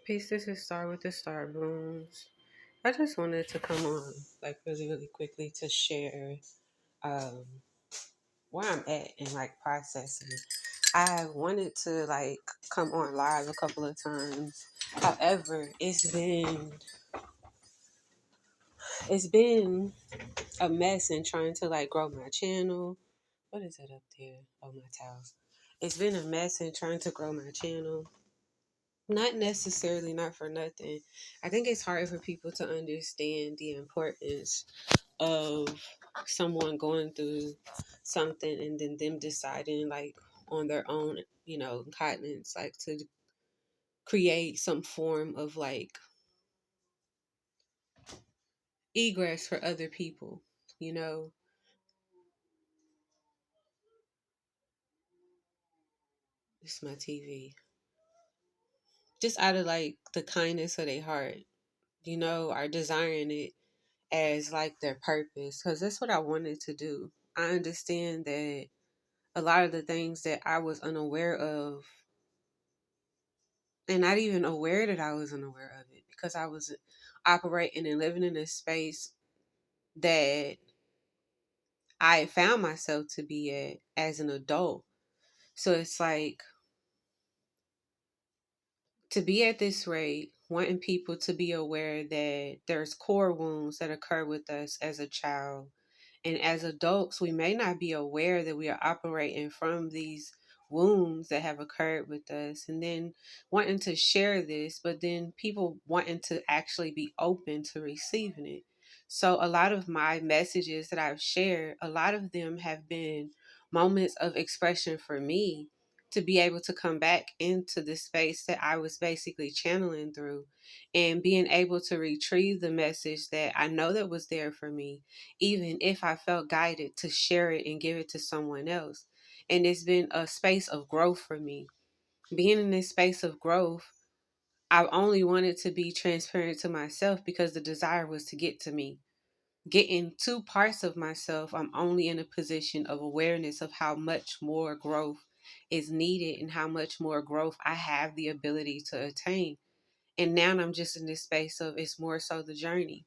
Peace, this is Star with the Star Blooms. I just wanted to come on, like, really, really quickly to share um, where I'm at in, like, processing. I wanted to, like, come on live a couple of times. However, it's been a mess in trying to, like, grow my channel. What is it up there? Oh, my towels. It's been a mess in trying to grow my channel. Not necessarily, not for nothing. I think it's hard for people to understand the importance of someone going through something and then them deciding, like, on their own, continents, like, to create some form of, like, egress for other people, you know. It's my TV. Just out of, like, the kindness of their heart, are desiring it as, like, their purpose, because that's what I wanted to do. I understand that a lot of the things that I was unaware of, and not even aware that I was unaware of it, because I was operating and living in a space that I found myself to be at as an adult. So it's like, to be at this rate, wanting people to be aware that there's core wounds that occur with us as a child. And as adults, we may not be aware that we are operating from these wounds that have occurred with us. And then wanting to share this, but then people wanting to actually be open to receiving it. So a lot of my messages that I've shared, a lot of them have been moments of expression for me to be able to come back into the space that I was basically channeling through, and being able to retrieve the message that I know that was there for me, even if I felt guided to share it and give it to someone else. And it's been a space of growth for me. Being in this space of growth, I only wanted to be transparent to myself because the desire was to get to me. Getting two parts of myself, I'm only in a position of awareness of how much more growth is needed and how much more growth I have the ability to attain. And now I'm just in this space of, it's more so the journey.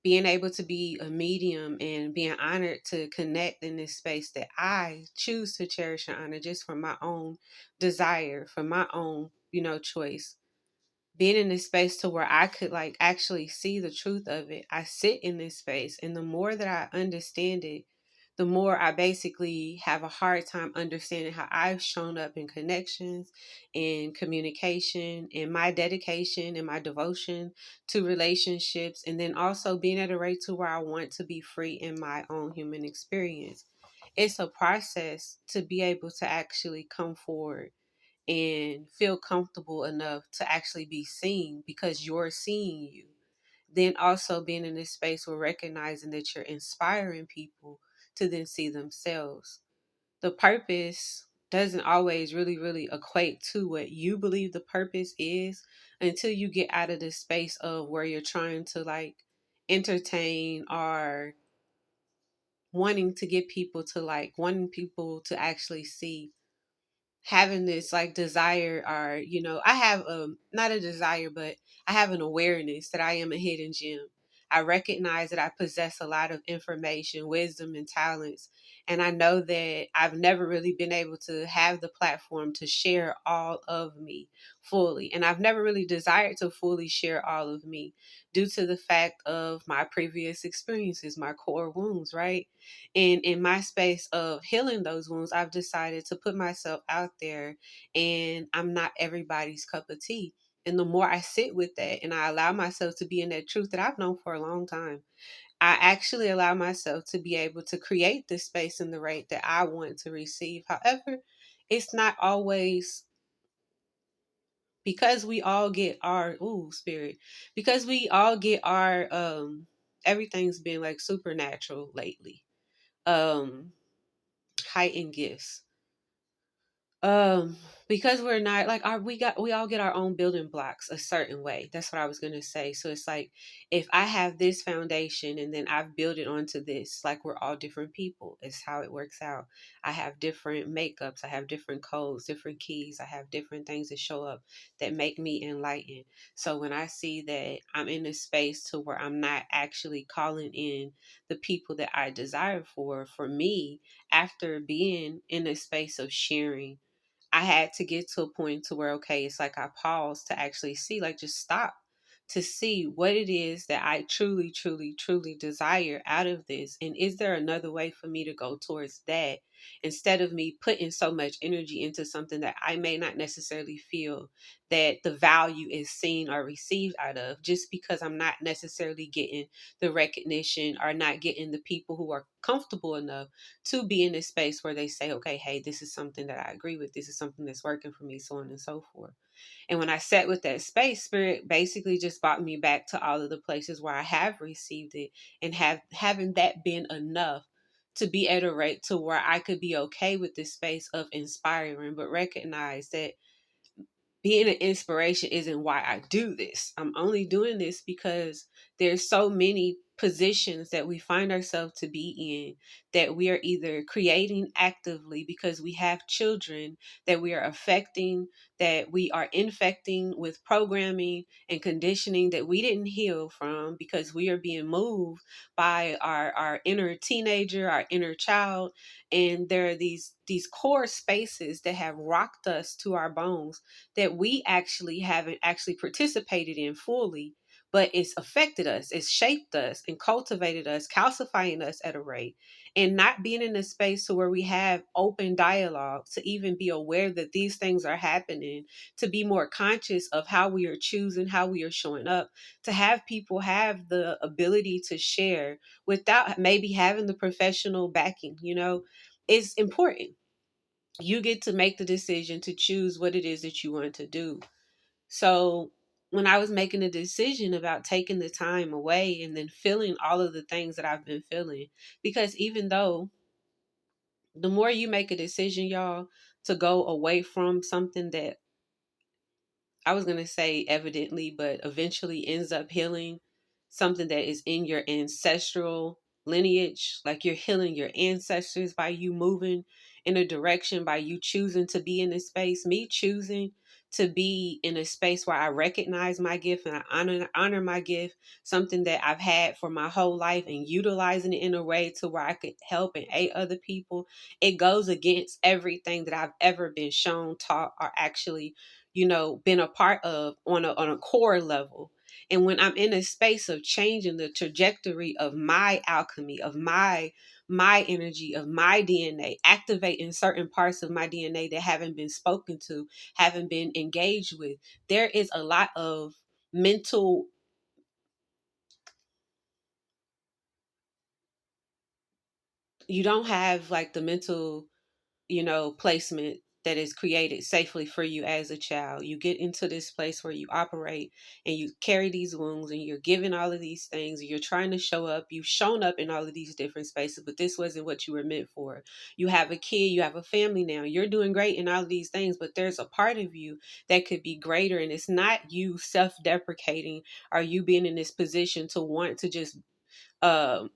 Being able to be a medium and being honored to connect in this space that I choose to cherish and honor just for my own desire, for my own, choice. Being in this space to where I could, like, actually see the truth of it. I sit in this space, and the more that I understand it, the more I basically have a hard time understanding how I've shown up in connections and communication and my dedication and my devotion to relationships, and then also being at a rate to where I want to be free in my own human experience. It's a process to be able to actually come forward and feel comfortable enough to actually be seen because you're seeing you. Then also being in this space where recognizing that you're inspiring people to then see themselves. The purpose doesn't always really, really equate to what you believe the purpose is until you get out of this space of where you're trying to, like, entertain or wanting to get people to, like, wanting people to actually see, having this, like, desire, or I have not a desire, but I have an awareness that I am a hidden gem. I recognize that I possess a lot of information, wisdom, and talents, and I know that I've never really been able to have the platform to share all of me fully, and I've never really desired to fully share all of me due to the fact of my previous experiences, my core wounds, right? And in my space of healing those wounds, I've decided to put myself out there, and I'm not everybody's cup of tea. And the more I sit with that and I allow myself to be in that truth that I've known for a long time, I actually allow myself to be able to create the space and the rate that I want to receive. However, it's not always, because we all get our, ooh, spirit, because we all get our, everything's been, like, supernatural lately. Um, heightened gifts. because we're not like our we all get our own building blocks a certain way. That's what I was gonna say. So it's like if I have this foundation and then I've built it onto this, like we're all different people. It's how it works out. I have different makeups, I have different codes, different keys, I have different things that show up that make me enlightened. So when I see that I'm in a space to where I'm not actually calling in the people that I desire for me, after being in a space of sharing, I had to get to a point to where, okay, it's like I paused to actually see, like, just stop to see what it is that I truly, truly, truly desire out of this. And is there another way for me to go towards that instead of me putting so much energy into something that I may not necessarily feel that the value is seen or received out of, just because I'm not necessarily getting the recognition or not getting the people who are comfortable enough to be in this space where they say, okay, hey, this is something that I agree with. This is something that's working for me, so on and so forth. And when I sat with that space, Spirit basically just brought me back to all of the places where I have received it, and having that been enough to be at a rate to where I could be okay with this space of inspiring, but recognize that being an inspiration isn't why I do this. I'm only doing this because there's so many positions that we find ourselves to be in that we are either creating actively because we have children that we are affecting, that we are infecting with programming and conditioning that we didn't heal from because we are being moved by our inner teenager, our inner child. And there are these core spaces that have rocked us to our bones that we actually haven't actually participated in fully, but it's affected us, it's shaped us and cultivated us, calcifying us at a rate. And not being in a space to where we have open dialogue to even be aware that these things are happening, to be more conscious of how we are choosing, how we are showing up, to have people have the ability to share without maybe having the professional backing, is important. You get to make the decision to choose what it is that you want to do. So when I was making a decision about taking the time away and then feeling all of the things that I've been feeling, because even though the more you make a decision, y'all, to go away from something that I was going to say evidently, but eventually ends up healing something that is in your ancestral lineage. Like you're healing your ancestors by you moving in a direction, by you choosing to be in this space. Me choosing to be in a space where I recognize my gift and I honor my gift, something that I've had for my whole life, and utilizing it in a way to where I could help and aid other people. It goes against everything that I've ever been shown, taught, or actually been a part of on a core level. And when I'm in a space of changing the trajectory of my alchemy, of my energy, of my DNA, activating certain parts of my DNA that haven't been spoken to, haven't been engaged with, there is a lot of mental, you don't have like the mental placement that is created safely for you as a child. You get into this place where you operate and you carry these wounds and you're given all of these things. And you're trying to show up. You've shown up in all of these different spaces, but this wasn't what you were meant for. You have a kid, you have a family now. You're doing great in all of these things, but there's a part of you that could be greater. And it's not you self deprecating or you being in this position to want to just um,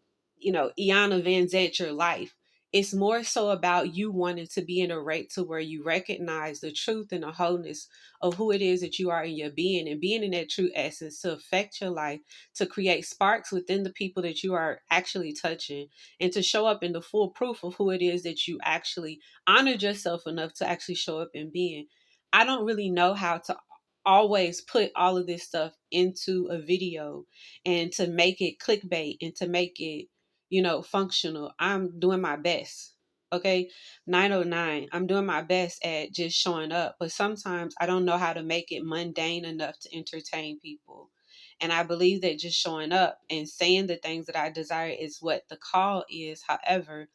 Iana Van Zant your life. It's more so about you wanting to be in a rate to where you recognize the truth and the wholeness of who it is that you are in your being, and being in that true essence to affect your life, to create sparks within the people that you are actually touching, and to show up in the full proof of who it is that you actually honored yourself enough to actually show up in being. I don't really know how to always put all of this stuff into a video and to make it clickbait and to make it, functional. I'm doing my best. Okay. 909. I'm doing my best at just showing up. But sometimes I don't know how to make it mundane enough to entertain people. And I believe that just showing up and saying the things that I desire is what the call is. However,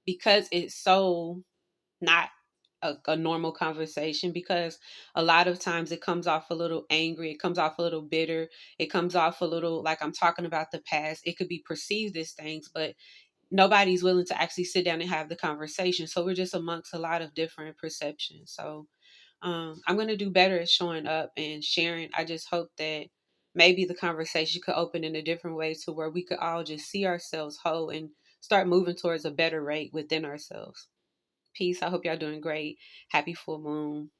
because it's so not a normal conversation, because a lot of times it comes off a little angry, it comes off a little bitter, it comes off a little like I'm talking about the past. It could be perceived as things, but nobody's willing to actually sit down and have the conversation. So we're just amongst a lot of different perceptions. So I'm going to do better at showing up and sharing. I just hope that maybe the conversation could open in a different way to where we could all just see ourselves whole and start moving towards a better rate within ourselves. Peace. I hope y'all doing great. Happy full moon.